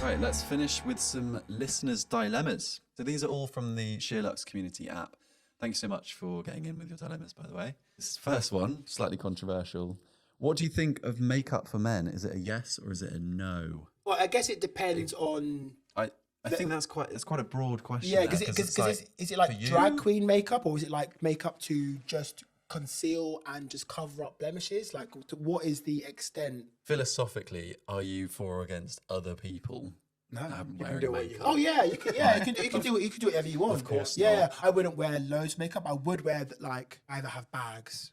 Right, let's finish with some listeners' dilemmas. So these are all from the Sheerlux community app. Thank you so much for getting in with your dilemmas, by the way. This first one, slightly controversial. What do you think of makeup for men? Is it a yes or is it a no? Well, I guess it depends on. I think it's quite a broad question. Yeah, because is it like drag queen makeup, or is it like makeup to just conceal and just cover up blemishes? Like, what is the extent? Philosophically, are you for or against other people? No, you can wearing do what you makeup? Oh yeah, you can. Yeah, you can do whatever you want. Of course Yeah, not. I wouldn't wear loads of makeup. I would wear like either have bags.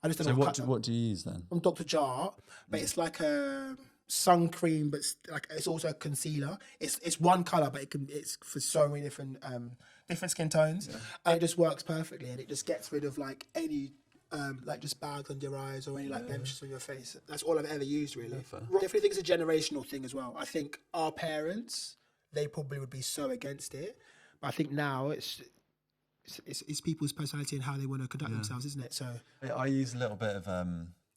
I just don't So know what do you use then? from Dr. Jar, but it's like a sun cream, but it's also a concealer. It's one color, but it's for so many different skin tones, and it just works perfectly, and it just gets rid of like any like just bags under your eyes or any like blemishes on your face. That's all I've ever used, really. Definitely think it's a generational thing as well. I think our parents, they probably would be so against it, but I think now it's people's personality and how they want to conduct themselves, isn't it? So I use a little bit of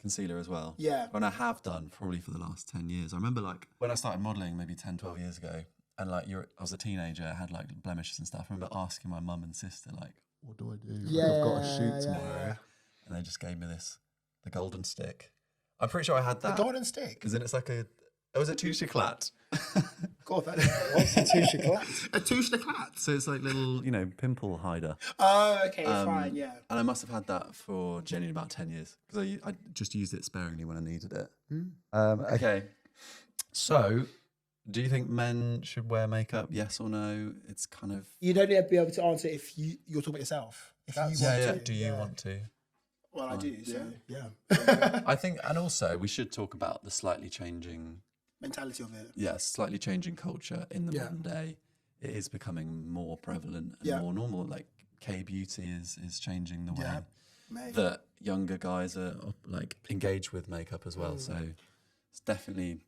concealer as well. Yeah. And I have done probably for the last 10 years. I remember like when I started modelling maybe 10, 12 years ago, and like I was a teenager, I had like blemishes and stuff. I remember asking my mum and sister like, what do I do? Yeah, I've got a shoot tomorrow. yeah. And they just gave me the golden stick. I'm pretty sure I had that. The golden stick. Because then it's like was a touche d'éclat. God, that What's a touche d'éclat? a touche d'éclat. So it's like little, pimple hider. Oh, okay, fine, yeah. And I must have had that for genuinely about 10 years. Because I just used it sparingly when I needed it. Okay. So, do you think men should wear makeup? Yes or no? It's kind of... You'd only be able to answer if you're talking about yourself. If you want to. Do you want to? Well, I do, so yeah. I think, and also we should talk about the slightly changing... mentality of it. Yes, slightly changing culture in the modern day. It is becoming more prevalent and more normal. Like K-beauty is changing the way that younger guys are like engaged with makeup as well. So it's definitely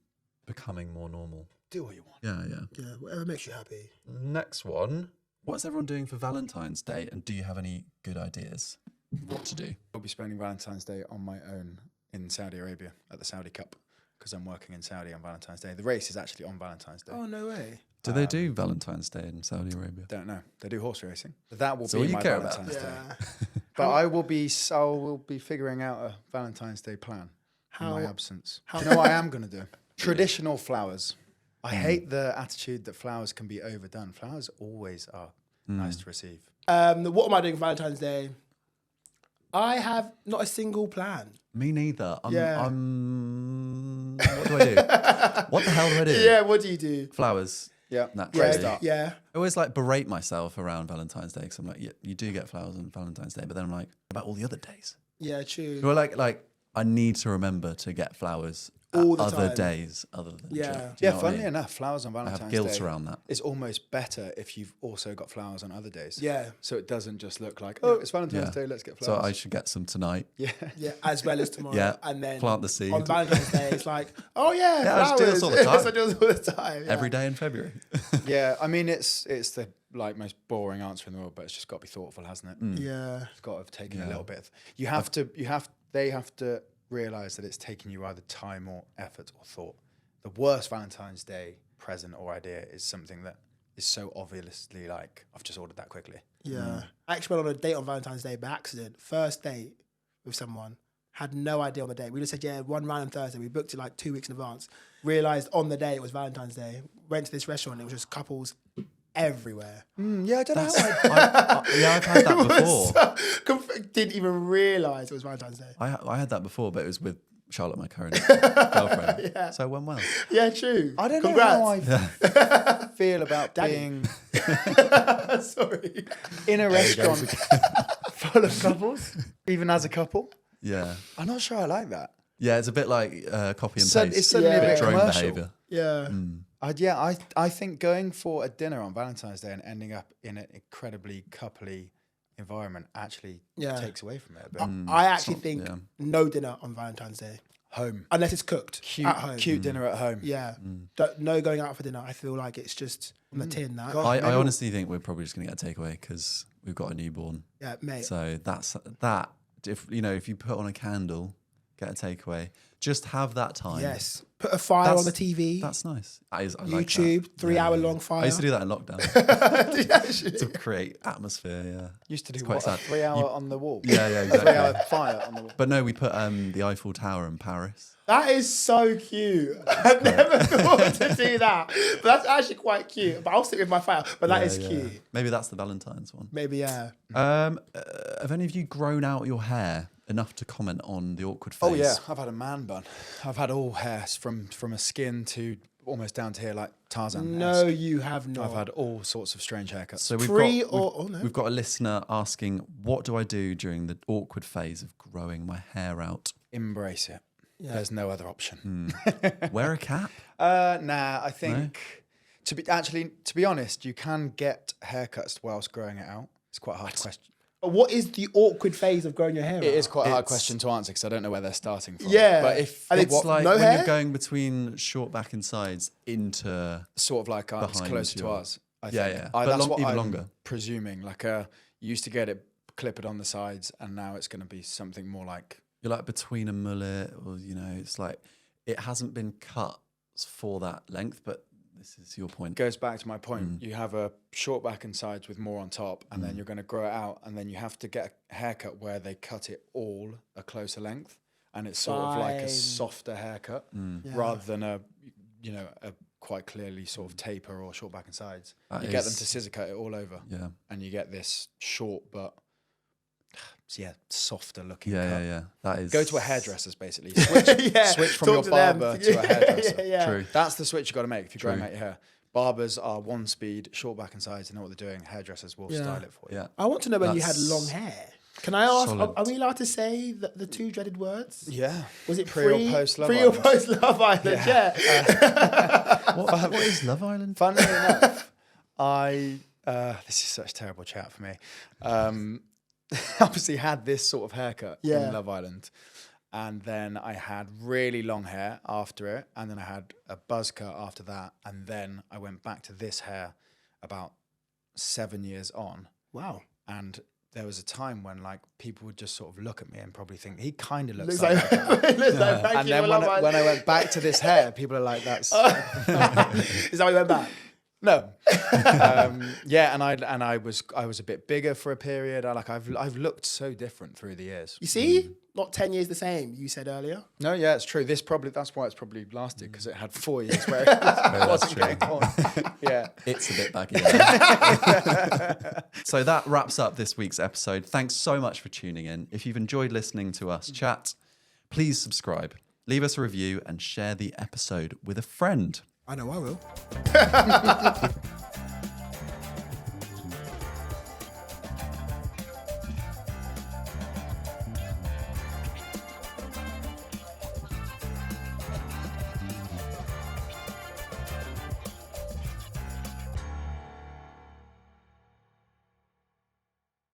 becoming more normal. Do what you want. Yeah. Yeah, whatever makes you happy. Next one. What's everyone doing for Valentine's Day? And do you have any good ideas what to do? I'll be spending Valentine's Day on my own in Saudi Arabia at the Saudi Cup because I'm working in Saudi on Valentine's Day. The race is actually on Valentine's Day. Oh, no way. Do they do Valentine's Day in Saudi Arabia? Don't know. They do horse racing. That will So be all you my care about. Valentine's Day. Yeah. But I will be figuring out a Valentine's Day plan in my absence. Do you know what I am going to do? Traditional flowers. I hate the attitude that flowers can be overdone. Flowers always are nice to receive. What am I doing for Valentine's Day? I have not a single plan. Me neither. What do I do? What the hell do I do? Yeah, what do you do? Flowers. Yeah. Naturally. Yeah. I always like berate myself around Valentine's Day because I'm like, yeah, you do get flowers on Valentine's Day, but then I'm like, about all the other days. Yeah, true. So like I need to remember to get flowers All the other time. days other than Yeah. Do you know Yeah, what I funnily mean? enough, flowers on I Valentine's have guilt Day around that. is almost better if you've also got flowers on other days. Yeah. So it doesn't just look like, oh, it's Valentine's Day, let's get So flowers. I should get some tonight. Yeah. Yeah, as well as tomorrow. Yeah, And then plant the seed. on Valentine's Day, it's like, oh yeah, Yeah, I just do flowers. this all the time. Yes, I do this all the time. Yeah. Every day in February. Yeah, I mean, it's the most boring answer in the world, but it's just got to be thoughtful, hasn't it? Yeah. It's got to have taken a little bit. They have to realize that it's taking you either time or effort or thought. The worst Valentine's Day present or idea is something that is so obviously like, I've just ordered that quickly. Yeah. I actually went on a date on Valentine's Day by accident. First date with someone. Had no idea on the day. We just said, yeah, one random Thursday. We booked it like 2 weeks in advance. Realised on the day it was Valentine's Day. Went to this restaurant. It was just couples everywhere. Yeah, I don't know. I've had that before. Didn't even realise it was Valentine's Day. I had that before, but it was with Charlotte, my current girlfriend. So it went well. Yeah, true. I don't Congrats. know how I feel about being Sorry. in a restaurant full of couples, even as a couple. Yeah. I'm not sure I like that. Yeah, it's a bit like copy and paste. It's suddenly a bit drone commercial. behaviour. Yeah. I think going for a dinner on Valentine's Day and ending up in an incredibly coupley environment actually takes away from it a bit. I actually think no dinner on Valentine's Day. Home. Unless it's cooked at home. Cute dinner at home. Yeah. No going out for dinner. I feel like it's just on the tin. That. God. I honestly think we're probably just going to get a takeaway because we've got a newborn. Yeah, mate. So that's that. If you put on a candle, get a takeaway. Just have that time. Yes. Put a fire on the TV. That's nice. I like YouTube, that. 3 hour long fire. I used to do that in lockdown to create atmosphere. Yeah, Used to do quite what? sad. 3 hour on the wall. Yeah, exactly. 3 hour fire on the wall. But no, we put the Eiffel Tower in Paris. That is so cute. I never thought to do that. But that's actually quite cute. But I'll stick with my fire. But that is cute. Maybe that's the Valentine's one. Maybe, yeah. Have any of you grown out your hair enough to comment on the awkward phase? Oh yeah, I've had a man bun. I've had all hair from a skin to almost down to here, like Tarzan. No, you have not. I've had all sorts of strange haircuts. So we've got a listener asking, what do I do during the awkward phase of growing my hair out? Embrace it. Yeah. There's no other option. Wear a cap? Nah, I think to be honest, you can get haircuts whilst growing it out. It's quite a hard question. What is the awkward phase of growing your hair out? It is quite a hard question to answer because I don't know where they're starting from. Yeah. But if And It's like no when hair? you're going between short back and sides into... sort of like it's behind closer to your- ours. I Yeah, think. yeah. But That's what even I'm longer. presuming. Like you used to get it clipped on the sides, and now it's going to be something more like. You're like between a mullet, or it's like it hasn't been cut for that length, but this is your point. Goes back to my point. You have a short back and sides with more on top, and then you're going to grow it out, and then you have to get a haircut where they cut it all a closer length, and it's sort of like a Fine. softer haircut rather than a quite clearly sort of taper or short back and sides. That You get them is- to scissor cut it all over, Yeah. and you get this short but softer looking Yeah, cut. yeah. That is... Go to a hairdresser's basically. Switch from talk your to them. barber to a hairdresser. Yeah. True. That's the switch you got to make if you're growing True. out your hair. Barbers are one speed, short back and sides, they know what they're doing. Hairdressers will style it for you. Yeah. I want to know when you had That's long hair. Can I ask, solid. are we allowed to say the two dreaded words? Yeah. Was it Pre or post Love Pre Island? or post Love Island, yeah. What is Love Island? Funnily enough, this is such terrible chat for me. Obviously had this sort of haircut in Love Island. And then I had really long hair after it. And then I had a buzz cut after that. And then I went back to this hair about 7 years on. Wow. And there was a time when like people would just sort of look at me and probably think he kind of looks Looks like like, that. looks like Frankie And then from when Love I Island. went back to this hair, people are like, that's Is that why you went back? no. And I was a bit bigger for a period. I've looked so different through the years. You see? Not 10 years the same, you said earlier. No, yeah, it's true. That's why it's probably lasted because it had 4 years where it wasn't going on. Yeah. It's a bit baggy. So that wraps up this week's episode. Thanks so much for tuning in. If you've enjoyed listening to us chat, please subscribe, leave us a review, and share the episode with a friend. I know I will.